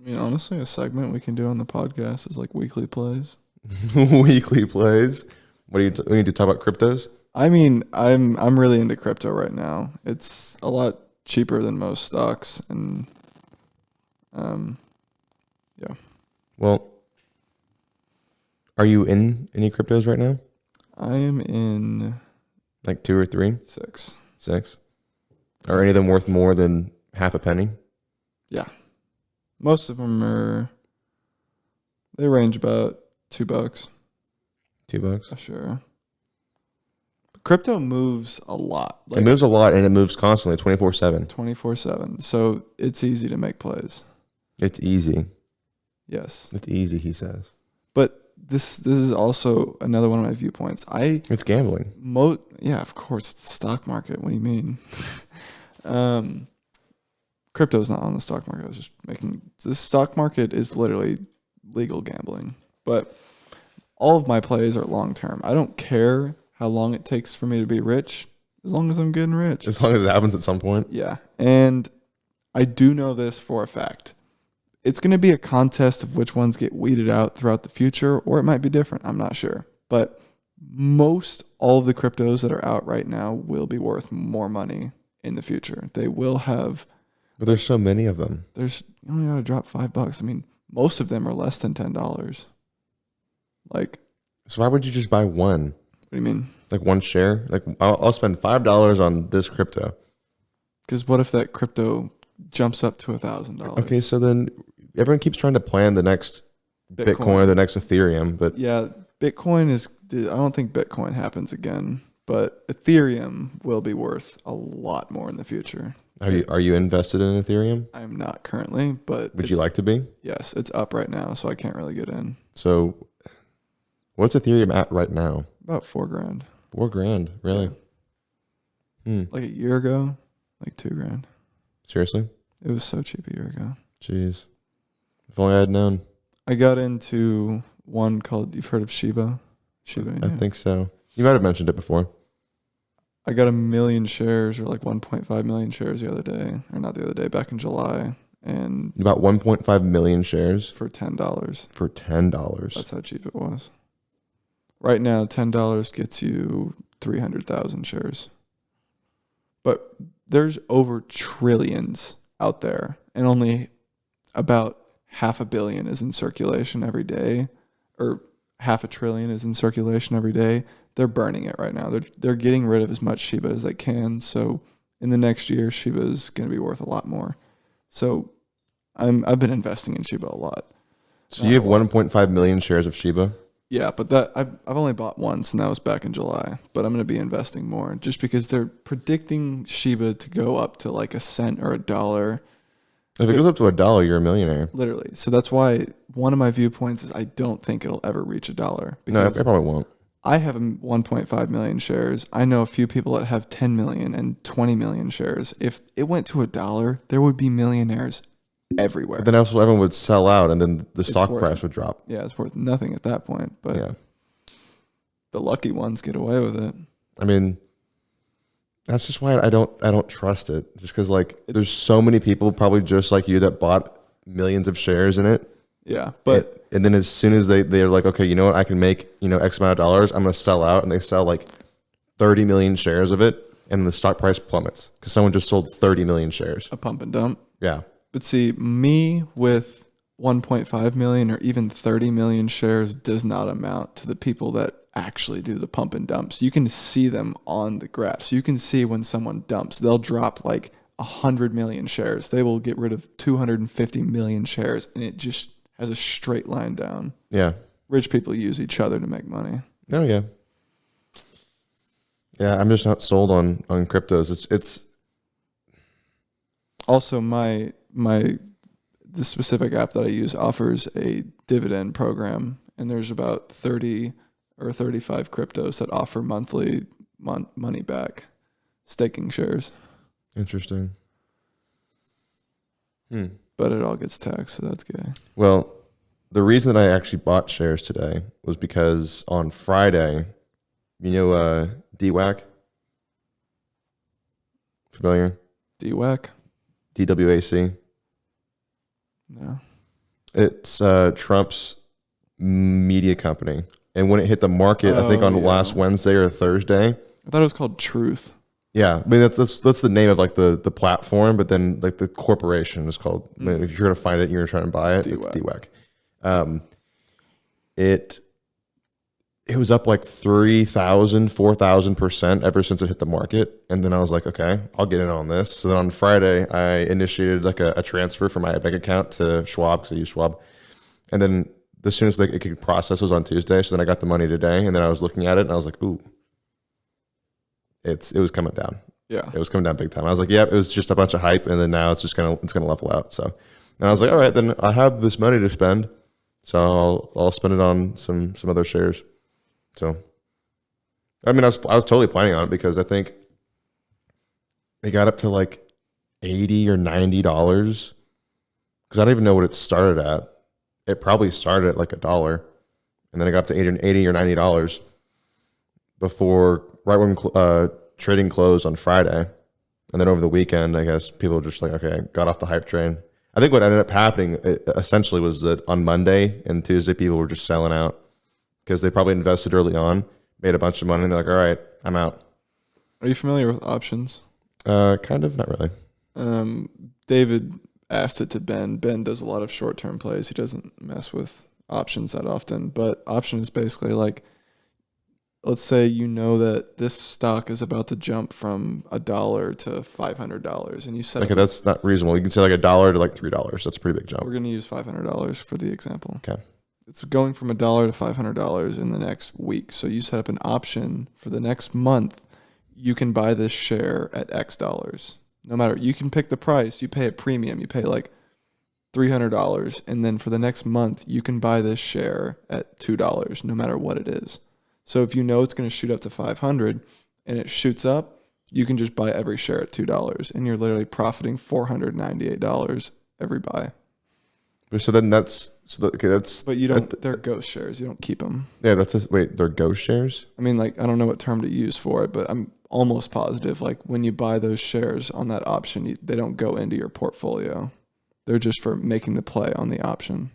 I mean, honestly, a segment we can do on the podcast is like weekly plays.
Weekly plays. What do you need to talk about cryptos?
I mean, I'm really into crypto right now. It's a lot cheaper than most stocks, and yeah.
Well, are you in any cryptos right now?
I am in
Like 2 or 3?
6.
6? Are any of them worth more than half a penny?
Yeah. Most of them they range about $2.
$2?
Sure. But crypto moves a lot.
It moves a lot, and it moves constantly, 24/7.
24/7. So it's easy to make plays.
It's easy.
Yes.
It's easy, he says.
But this is also another one of my viewpoints.
It's gambling.
Yeah, of course, it's the stock market. What do you mean? Crypto's not on the stock market. I was just making the stock market is literally legal gambling. But all of my plays are long term. I don't care how long it takes for me to be rich, as long as I'm getting rich.
As long as it happens at some point.
Yeah. And I do know this for a fact. It's going to be a contest of which ones get weeded out throughout the future, or it might be different. I'm not sure. But most all of the cryptos that are out right now will be worth more money in the future. They will have.
But there's so many of them.
You only got to drop $5. I mean, most of them are less than $10. Like,
so why would you just buy one?
What do you mean?
Like one share? Like I'll spend $5 on this crypto.
Because what if that crypto jumps up to $1,000?
Okay, so then everyone keeps trying to plan the next Bitcoin or the next Ethereum, but
yeah, Bitcoin is. I don't think Bitcoin happens again, but Ethereum will be worth a lot more in the future.
Are you invested in Ethereum?
I'm not currently, but
would you like to be?
Yes, it's up right now, so I can't really get in.
So, what's Ethereum at right now?
About $4,000.
$4,000, really?
Yeah. Like a year ago, like $2,000.
Seriously?
It was so cheap a year ago.
Jeez, if only I had known.
I got into one called. You've heard of Shiba? Shiba.
I think so. You might have mentioned it before.
I got 1 million shares, or like 1.5 million shares the other day, or not the other day, back in July, and
about 1.5 million shares
for $10.
For $10.
That's how cheap it was. Right now, $10 gets you 300,000 shares. But there's over trillions out there, and only about 500 million is in circulation every day, or 500 billion is in circulation every day. They're burning it right now. They're getting rid of as much Shiba as they can. So in the next year, Shiba is going to be worth a lot more. So I've been investing in Shiba a lot.
So you have 1.5 million shares of Shiba?
Yeah, but that I've only bought once, and that was back in July. But I'm going to be investing more just because they're predicting Shiba to go up to like a cent or $1.
If it goes up to $1, you're a millionaire.
Literally. So that's why one of my viewpoints is I don't think it'll ever reach $1.
No, I probably won't.
I have 1.5 million shares. I know a few people that have 10 million and 20 million shares. If it went to $1, there would be millionaires everywhere.
But then also everyone would sell out, and then the stock price would drop.
Yeah, it's worth nothing at that point. But
yeah,
the lucky ones get away with it.
I mean, that's just why I don't trust it. Just because like there's so many people probably just like you that bought millions of shares in it.
Yeah, but
and then as soon as they're like, okay, you know what, I can make X amount of dollars, I'm gonna sell out, and they sell like 30 million shares of it, and the stock price plummets because someone just sold 30 million shares.
A pump and dump.
Yeah.
But see, me with 1.5 million or even 30 million shares does not amount to the people that actually do the pump and dumps. You can see them on the graph. So you can see when someone dumps, they'll drop like 100 million shares. They will get rid of 250 million shares, and it just has a straight line down.
Yeah.
Rich people use each other to make money.
Oh yeah. Yeah, I'm just not sold on cryptos. It's
also the specific app that I use offers a dividend program, and there's about 30 or 35 cryptos that offer monthly money back, staking shares.
Interesting.
But it all gets taxed, so that's good.
Well, the reason that I actually bought shares today was because on Friday, DWAC? Familiar?
DWAC?
DWAC?
No.
It's Trump's media company. And when it hit the market, I think on last Wednesday or Thursday.
I thought it was called Truth.
Yeah, I mean that's the name of like the platform, but then like the corporation is called. I mean, if you're gonna find it, you're trying to buy it.
DWAC.
It's DWAC. It was up like 3,000, 4,000% ever since it hit the market, and then I was like, okay, I'll get in on this. So then on Friday, I initiated like a transfer from my bank account to Schwab because I use Schwab, and then as soon as it could process was on Tuesday. So then I got the money today, and then I was looking at it and I was like, ooh. it was coming down.
Yeah.
It was coming down big time. I was like, yeah, it was just a bunch of hype, and then now it's gonna level out. So, and I was like, all right, then I have this money to spend, so I'll spend it on some other shares. So, I mean, I was totally planning on it because I think it got up to like $80 or $90 because I don't even know what it started at. It probably started at like $1, and then it got up to $80 or $90 before right when trading closed on Friday. And then over the weekend, I guess people were just like, okay, got off the hype train. I think what ended up happening essentially was that on Monday and Tuesday, people were just selling out because they probably invested early on, made a bunch of money, and they're like, all right, I'm out.
Are you familiar with options?
Kind of, not really.
David asked it to Ben. Ben does a lot of short-term plays. He doesn't mess with options that often. But option is basically like, let's say you know that this stock is about to jump from $1 to $500, and you set
Okay,
up.
that's not reasonable. You can say like $1 to like $3. That's a pretty big jump.
We're going to use $500 for the example.
Okay.
It's going from $1 to $500 in the next week. So you set up an option for the next month. You can buy this share at X dollars. No matter, you can pick the price. You pay a premium. You pay like $300, and then for the next month, you can buy this share at $2, no matter what it is. So if you know it's going to shoot up to 500 and it shoots up, you can just buy every share at $2, and you're literally profiting $498 every buy.
So then that's
But you don't. They're ghost shares. You don't keep them.
Yeah, wait, they're ghost shares?
I mean, like, I don't know what term to use for it, but I'm almost positive. Like, when you buy those shares on that option, they don't go into your portfolio. They're just for making the play on the option.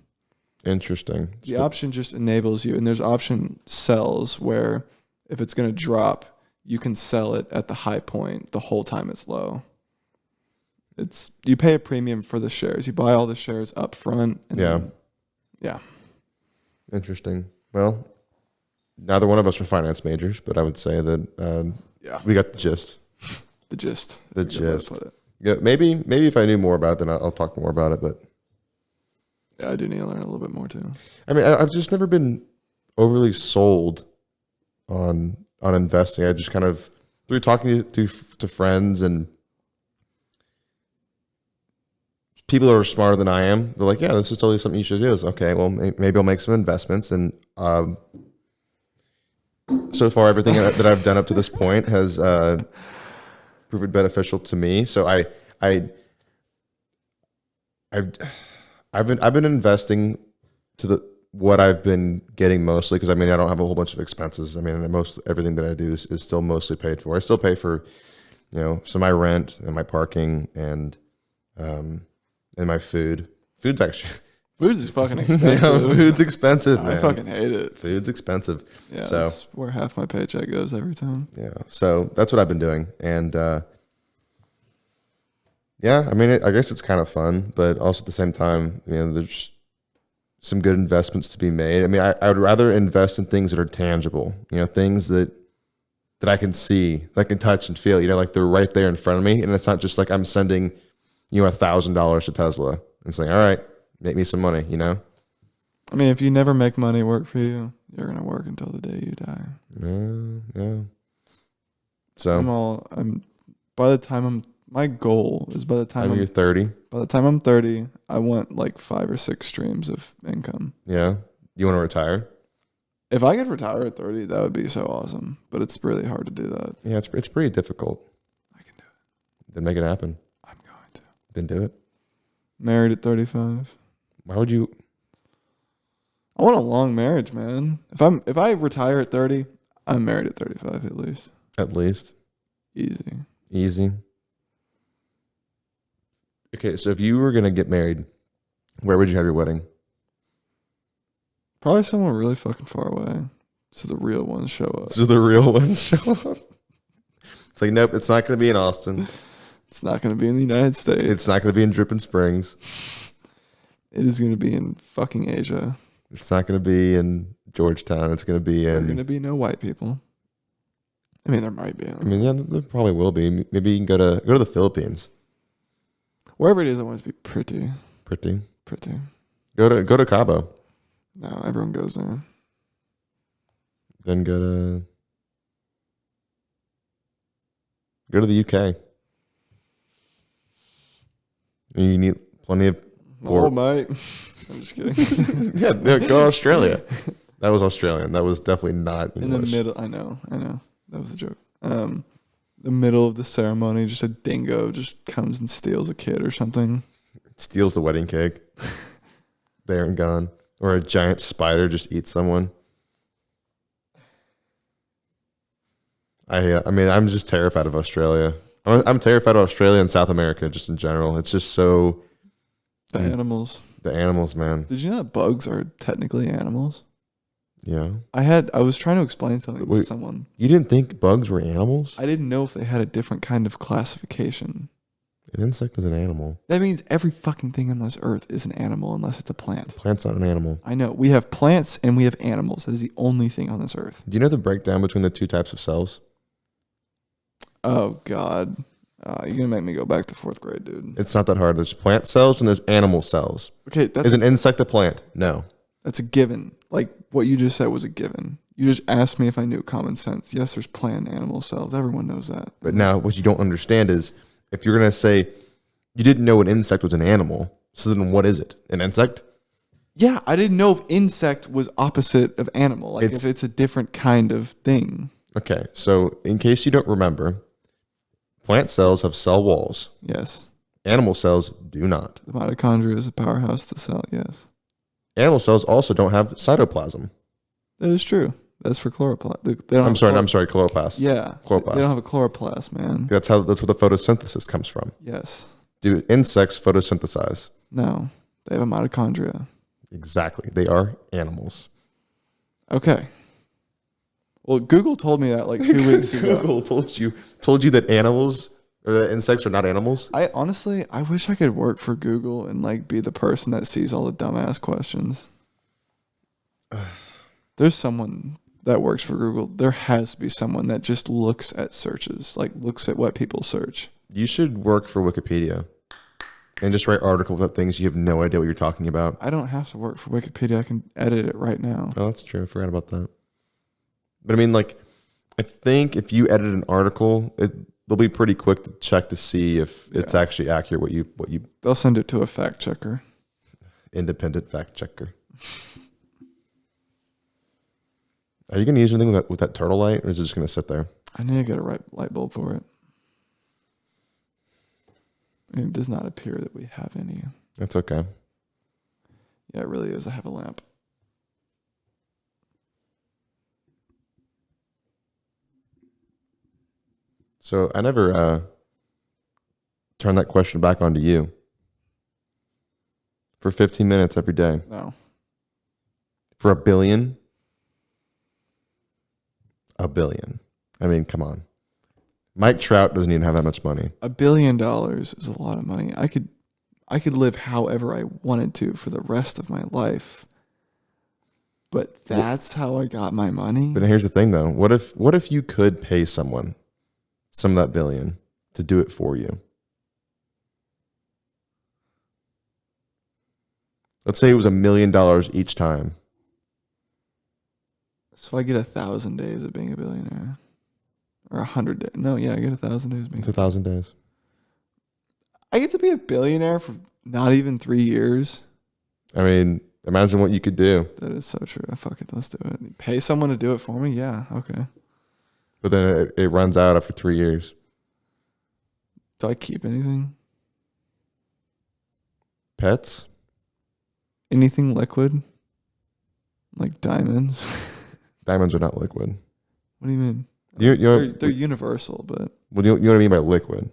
Interesting.
The option just enables you, and there's option sells where if it's going to drop, you can sell it at the high point the whole time it's low. You pay a premium for the shares. You buy all the shares up front. And then, yeah.
Interesting. Well, neither one of us are finance majors, but I would say that we got the gist.
The gist.
The gist. Yeah, maybe if I knew more about it, then I'll talk more about it. But
yeah, I do need to learn a little bit more too.
I mean, I've just never been overly sold on investing. I just kind of through talking to friends and people who are smarter than I am, they're like, yeah, this is totally something you should do. It's okay, well, maybe I'll make some investments. And so far, everything that I've done up to this point has proven beneficial to me. So I've been investing to what I've been getting mostly, because I mean, I don't have a whole bunch of expenses. I mean, everything that I do is still mostly paid for. I still pay for, some of my rent and my parking and my food. Food's
fucking expensive.
Food's expensive, man.
I fucking hate it.
Food's expensive.
Yeah,
so
that's where half my paycheck goes every time.
Yeah, so that's what I've been doing, and I mean, I guess it's kind of fun, but also at the same time, there's some good investments to be made. I mean, I would rather invest in things that are tangible, things that I can see, that I can touch and feel, like they're right there in front of me, and it's not just like I'm sending $1,000 to Tesla and saying, all right, make me some money,
I mean, if you never make money work for you, you're going to work until the day you die.
Yeah. So
my goal is by the time
you're 30.
By the time I'm 30, I want like 5 or 6 streams of income.
Yeah. You want to retire?
If I could retire at 30, that would be so awesome. But it's really hard to do that.
Yeah, it's pretty difficult.
I can do it.
Then make it happen.
I'm going to.
Then do it.
Married at 35.
Why would you?
I want a long marriage, man. If I retire at 30, I'm married at 35 at least.
At least.
Easy.
Okay, so if you were going to get married, where would you have your wedding?
Probably somewhere really fucking far away. So the real ones show up.
It's like, nope, it's not going to be in Austin.
It's not going to be in the United States.
It's not going to be in Dripping Springs.
It is going to be in fucking Asia.
It's not going to be in Georgetown. It's going to be in...
There are going to be no white people. I mean, there might be.
I mean, yeah, there probably will be. Maybe you can go to the Philippines.
Wherever it is, I want it to be pretty.
Pretty.
Go
to Cabo.
No, everyone goes there.
Then go to... Go to the UK. You need plenty of.
Oh, mate. I'm just kidding.
Yeah, no, go to Australia. That was Australian. That was definitely not English.
In the middle, I know. That was a joke. The middle of the ceremony, just a dingo just comes and steals a kid or something.
Steals the wedding cake. There and gone. Or a giant spider just eats someone. I mean, I'm just terrified of Australia. I'm terrified of Australia and South America just in general. It's just so...
The animals.
The animals, man.
Did you know that bugs are technically animals?
Yeah.
I was trying to explain something to
Wait.
someone.
You didn't think bugs were animals?
I didn't know if they had a different kind of classification.
An insect is an animal.
That means every fucking thing on this earth is an animal unless it's a plant.
Plant's not an animal.
I know. We have plants and we have animals. That is the only thing on this earth.
Do you know the breakdown between the two types of cells?
Oh, God. You're going to make me go back to 4th grade, dude.
It's not that hard. There's plant cells and there's animal cells.
Okay,
Is an insect a plant? No.
that's a given. Like, what you just said was a given. You just asked me if I knew common sense. Yes, there's plant and animal cells. Everyone knows that.
But now what you don't understand is if you're going to say you didn't know an insect was an animal, so then what is it? An insect?
Yeah, I didn't know if insect was opposite of animal. Like,
It's-
if it's a different kind of thing.
Okay, so in case you don't remember, plant cells have cell walls.
Yes.
Animal cells do not.
The mitochondria is a powerhouse to the cell. Yes.
Animal cells also don't have cytoplasm.
That is true. That's for chloroplast.
I'm sorry, chloroplast.
Yeah.
Chloroplast.
They don't have a chloroplast, man.
That's where the photosynthesis comes from.
Yes.
Do insects photosynthesize?
No. They have a mitochondria.
Exactly. They are animals.
Okay. Well, Google told me that like 2 weeks ago.
Google told you that animals or that insects are not animals.
I wish I could work for Google and like be the person that sees all the dumbass questions. There's someone that works for Google. There has to be someone that just looks at searches, like looks at what people search.
You should work for Wikipedia and just write articles about things you have no idea what you're talking about.
I don't have to work for Wikipedia. I can edit it right now.
Oh, that's true. I forgot about that. But I mean, like, I think if you edit an article, they'll be pretty quick to check to see if it's actually accurate. What you
They'll send it to a fact checker.
Independent fact checker. Are you going to use anything with that turtle light, or is it just going to sit there?
I need to get a right light bulb for it. And it does not appear that we have any.
That's okay.
Yeah, it really is. I have a lamp.
So I never turn that question back onto you. For 15 minutes every day.
No.
For $1 billion? $1 billion. I mean, come on. Mike Trout doesn't even have that much money.
$1 billion is a lot of money. I could live however I wanted to for the rest of my life. But that's how I got my money.
But here's the thing though. What if you could pay someone some of that $1 billion to do it for you? Let's say it was $1 million each time.
So I get 1,000 days of being a billionaire. Or 100 days. No, yeah, I get 1,000 days.
It's 1,000 days.
I get to be a billionaire for not even 3 years.
I mean, imagine what you could do.
That is so true. Fuck it, let's do it. Pay someone to do it for me? Yeah, okay.
But then it runs out after 3 years.
Do I keep anything?
Pets?
Anything liquid? Like diamonds?
Diamonds are not liquid.
What do you mean? They're universal, but
Well, you know what I mean by liquid?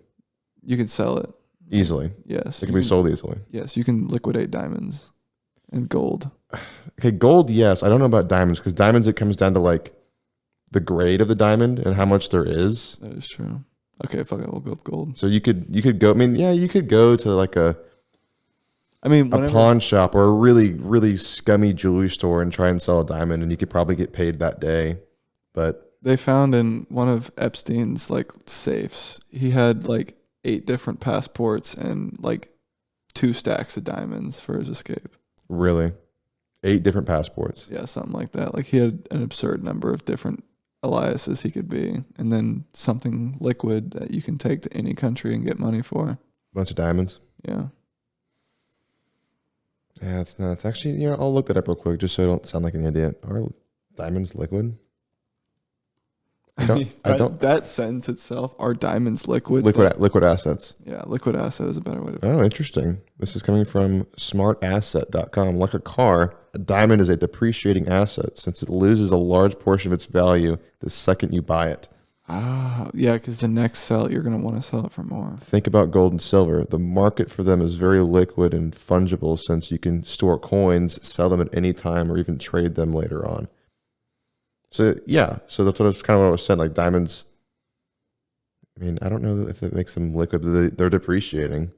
you can sell it.
Easily.
Yes.
It can be sold easily.
Yes, you can liquidate diamonds and gold.
Okay, gold, yes. I don't know about diamonds because diamonds, it comes down to like the grade of the diamond and how much there is.
That is true. Okay, fuck it, we'll go with gold.
So you could go. I mean, yeah, you could go to like a pawn shop or a really, really scummy jewelry store and try and sell a diamond, and you could probably get paid that day. But
they found in one of Epstein's like safes, he had like 8 different passports and like 2 stacks of diamonds for his escape.
Really? 8 different passports?
Yeah, something like that. Like he had an absurd number of different Elias's he could be, and then something liquid that you can take to any country and get money for.
Bunch of diamonds.
Yeah.
Yeah, it's nuts. Actually, I'll look that up real quick just so I don't sound like an idiot. Are diamonds liquid?
That sentence itself, are diamonds liquid?
Liquid assets.
Yeah, liquid asset is a better way to put it.
Oh, interesting. This is coming from smartasset.com. Like a car, a diamond is a depreciating asset since it loses a large portion of its value the second you buy it.
Ah, yeah, because the next sell, you're going to want to sell it for more.
Think about gold and silver. The market for them is very liquid and fungible since you can store coins, sell them at any time, or even trade them later on. So, yeah. So that's kind of what I was saying. Like diamonds, I mean, I don't know if it makes them liquid. They're depreciating.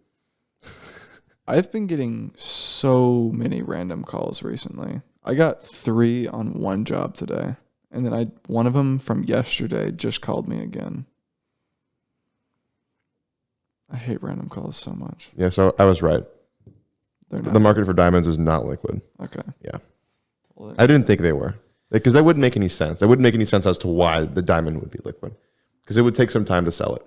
I've been getting so many random calls recently. I got 3 on one job today. And then one of them from yesterday just called me again. I hate random calls so much.
Yeah, so I was right. The market for diamonds is not liquid.
Okay.
Yeah. Well, I didn't think they were. Because that wouldn't make any sense. That wouldn't make any sense as to why the diamond would be liquid. Because it would take some time to sell it.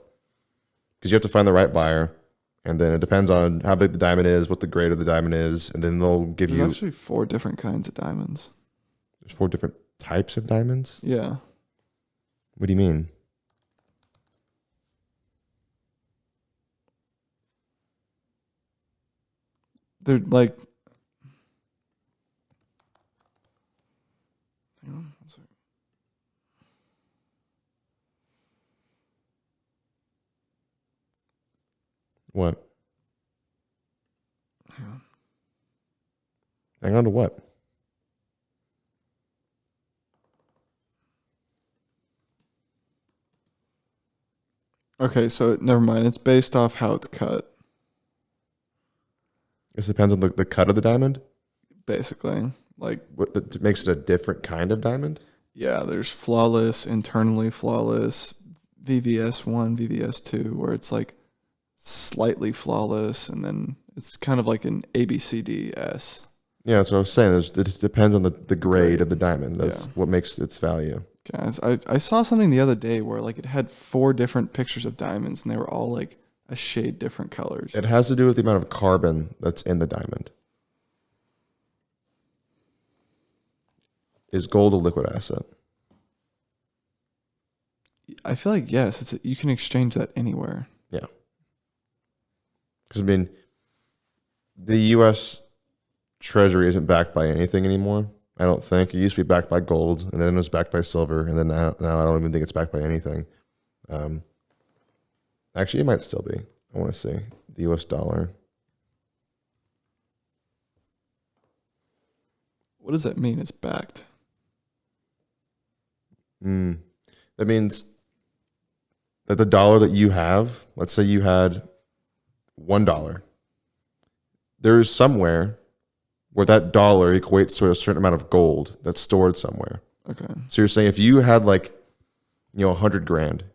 Because you have to find the right buyer. And then it depends on how big the diamond is, what the grade of the diamond is. And then they'll give you...
There's actually 4 different kinds of diamonds.
There's 4 different types of diamonds?
Yeah.
What do you mean?
They're like... Hang on one second.
What?
Hang on.
Hang on to what?
Okay, so never mind. It's based off how it's cut,
This depends on the cut of the diamond?
basically. Like,
What makes it a different kind of diamond?
yeah, there's flawless, internally flawless, VVS1, VVS2, where it's like slightly flawless, and then it's kind of like an ABCDS.
Yeah, that's what I was saying. It depends on the grade of the diamond. That's
Yeah.
what makes its value.
Guys, I saw something the other day where like it had 4 different pictures of diamonds, and they were all like a shade different colors.
It has to do with the amount of carbon that's in the diamond. Is gold a liquid asset?
I feel like yes, you can exchange that anywhere.
Yeah. Because, I mean, the U.S. Treasury isn't backed by anything anymore. I don't think. It used to be backed by gold, and then it was backed by silver, and then now I don't even think it's backed by anything. Actually, it might still be. I want to see. The U.S. dollar.
What does that mean? It's backed.
That means that the dollar that you have, let's say you had $1, there is somewhere where that dollar equates to a certain amount of gold that's stored somewhere.
Okay.
So you're saying if you had like, $100 grand,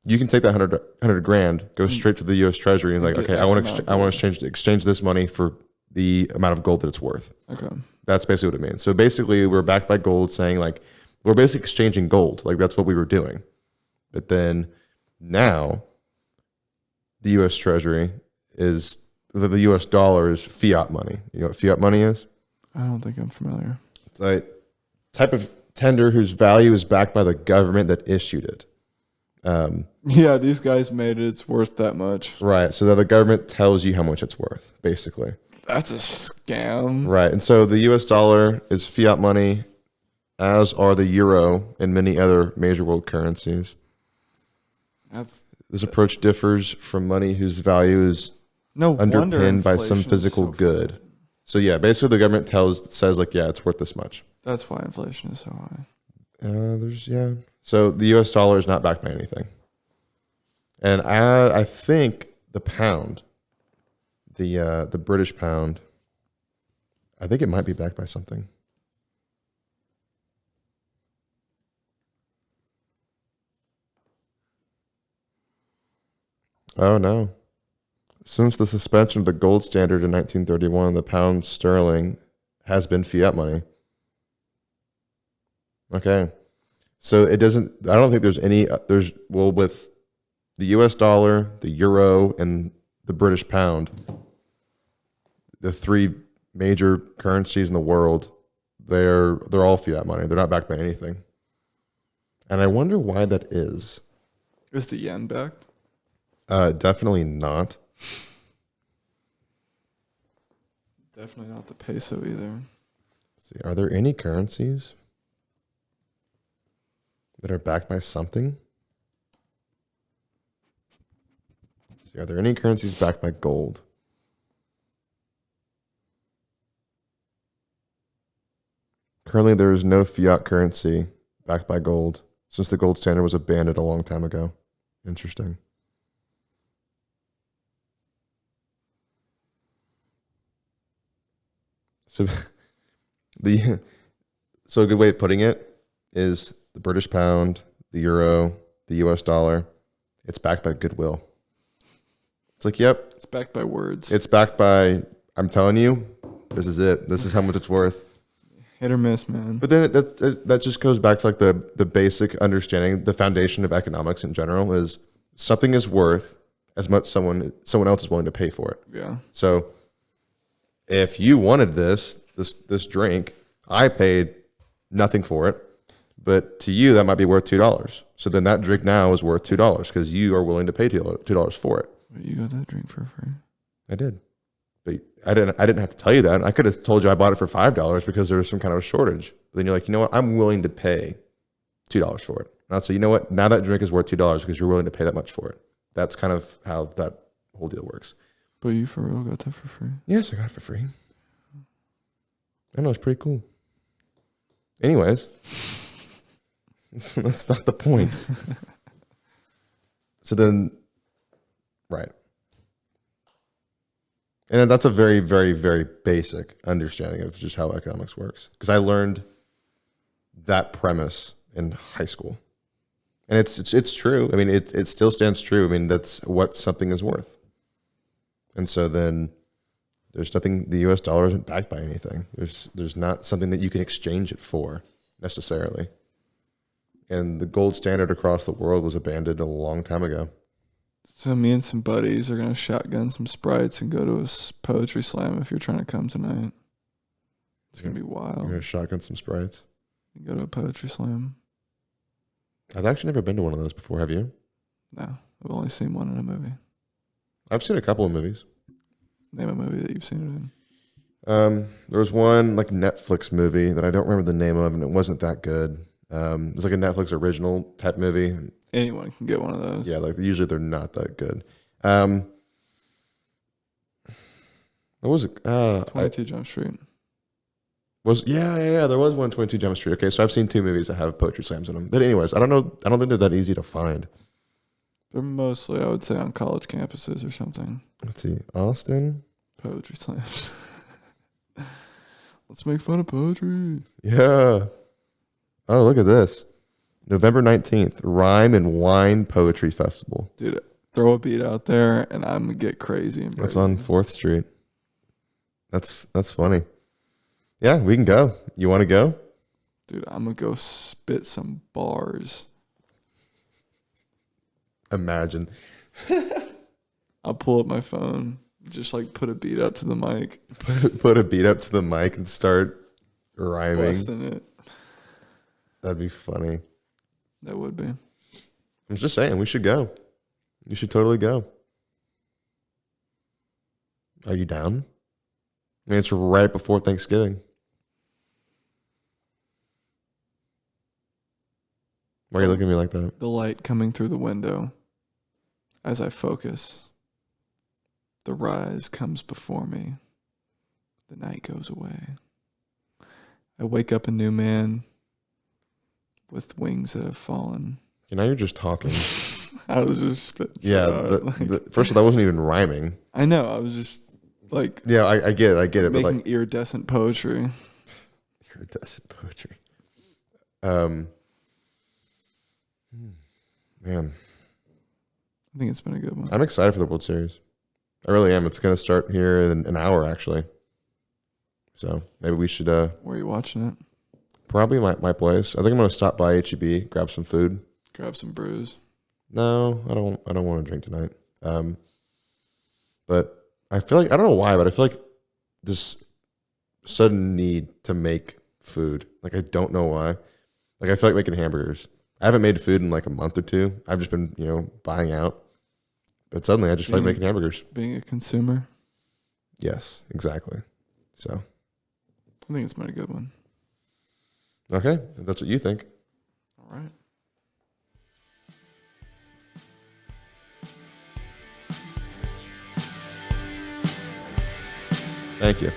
you can take that 100 grand, go straight to the U.S. Treasury and like, okay, I want to exchange this money for the amount of gold that it's worth.
Okay.
That's basically what it means. So basically, we're backed by gold, saying like we're basically exchanging gold. Like that's what we were doing. But then now, the U.S. Treasury is the U.S. dollar is fiat money. You know what fiat money is?
I don't think I'm familiar.
It's a type of tender whose value is backed by the government that issued it.
Yeah, these guys made it. It's worth that much.
Right. So that the government tells you how much it's worth, basically.
That's a scam.
Right. And so the U.S. dollar is fiat money, as are the euro and many other major world currencies. This approach differs from money whose value is underpinned by some physical good. So yeah, basically the government says like, yeah, it's worth this much.
That's why inflation is so high.
So the U.S. dollar is not backed by anything. And I think the pound, the British pound, I think it might be backed by something. Oh, no. Since the suspension of the gold standard in 1931, the pound sterling has been fiat money. Okay. So it doesn't. I don't think there's any. There's well with the U.S. dollar, the euro, and the British pound, the three major currencies in the world. They're all fiat money. They're not backed by anything. And I wonder why that is.
Is the yen backed?
Definitely not.
Definitely not the peso either.
Let's see, are there any currencies that are backed by something? Let's see, are there any currencies backed by gold? Currently, there is no fiat currency backed by gold since the gold standard was abandoned a long time ago. Interesting. So so a good way of putting it is the British pound, the euro, the US dollar, it's backed by goodwill. It's like, yep.
It's backed by words.
It's backed by, I'm telling you, this is it. This is how much it's worth.
Hit or miss, man.
But then that just goes back to like the basic understanding, the foundation of economics in general is something is worth as much someone else is willing to pay for it.
Yeah.
So if you wanted this drink, I paid nothing for it, but to you that might be worth $2. So then that drink now is worth $2 because you are willing to pay $2 for it.
But you got that drink for free.
I did, but I didn't have to tell you that. I could have told you I bought it for $5 because there was some kind of a shortage. But then you're like, you know what? I'm willing to pay $2 for it. And I'd say, you know what? Now that drink is worth $2 because you're willing to pay that much for it. That's kind of how that whole deal works.
But you for real got that for free?
Yes, I got it for free. I know, it's pretty cool. Anyways, that's not the point. So then, right. And that's a very, very, very basic understanding of just how economics works. Because I learned that premise in high school. And it's true. I mean, it still stands true. I mean, that's what something is worth. And so then there's nothing, the US dollar isn't backed by anything. There's not something that you can exchange it for necessarily. And the gold standard across the world was abandoned a long time ago.
So me and some buddies are going to shotgun some Sprites and go to a poetry slam if you're trying to come tonight. It's going to be wild.
You're going to shotgun some Sprites?
Go to a poetry slam.
I've actually never been to one of those before. Have you?
No, I've only seen one in a movie.
I've seen a couple of movies.
Name a movie that you've seen it in.
There was one like Netflix movie that I don't remember the name of, and it wasn't that good. It was like a Netflix original type movie.
Anyone can get one of those.
Yeah, like usually they're not that good. What was it?
22 Jump Street.
Yeah. There was one 22 Jump Street. Okay, so I've seen two movies that have poetry slams in them. But anyways, I don't think they're that easy to find.
They're mostly, I would say, on college campuses or something.
Let's see, Austin
poetry slams. Let's make fun of poetry.
Yeah. Oh, look at this. November 19th, Rhyme and Wine Poetry Festival.
Dude, throw a beat out there and I'm going to get crazy.
It's on 4th Street. That's funny. Yeah, we can go. You want to go?
Dude, I'm going to go spit some bars.
Imagine.
I'll pull up my phone, just like put a beat up to the mic.
Put a beat up to the mic and start rhyming.
Busting it.
That'd be funny.
That would be.
I'm just saying, we should go. You should totally go. Are you down? I mean, it's right before Thanksgiving. Why are you looking at me like that?
The light coming through the window as I focus. The rise comes before me. The night goes away. I wake up a new man with wings that have fallen.
Now you're just talking.
I was just spitting.
Yeah, first of all, that wasn't even rhyming.
I know. I was just like.
Yeah, I get it.
Making
but like,
iridescent poetry.
Iridescent poetry. Man,
I think it's been a good one.
I'm excited for the World Series. I really am. It's going to start here in an hour, actually. So maybe we should.
Where are you watching it?
Probably my place. I think I'm gonna stop by HEB, grab some food.
Grab some brews.
No, I don't want to drink tonight. But I feel like I don't know why, but I feel like this sudden need to make food. Like I don't know why. Like I feel like making hamburgers. I haven't made food in like a month or two. I've just been, buying out. But suddenly I just feel like making hamburgers.
Being a consumer.
Yes, exactly. So
I think it's been a good one.
okay, if that's what you think.
All right.
Thank you.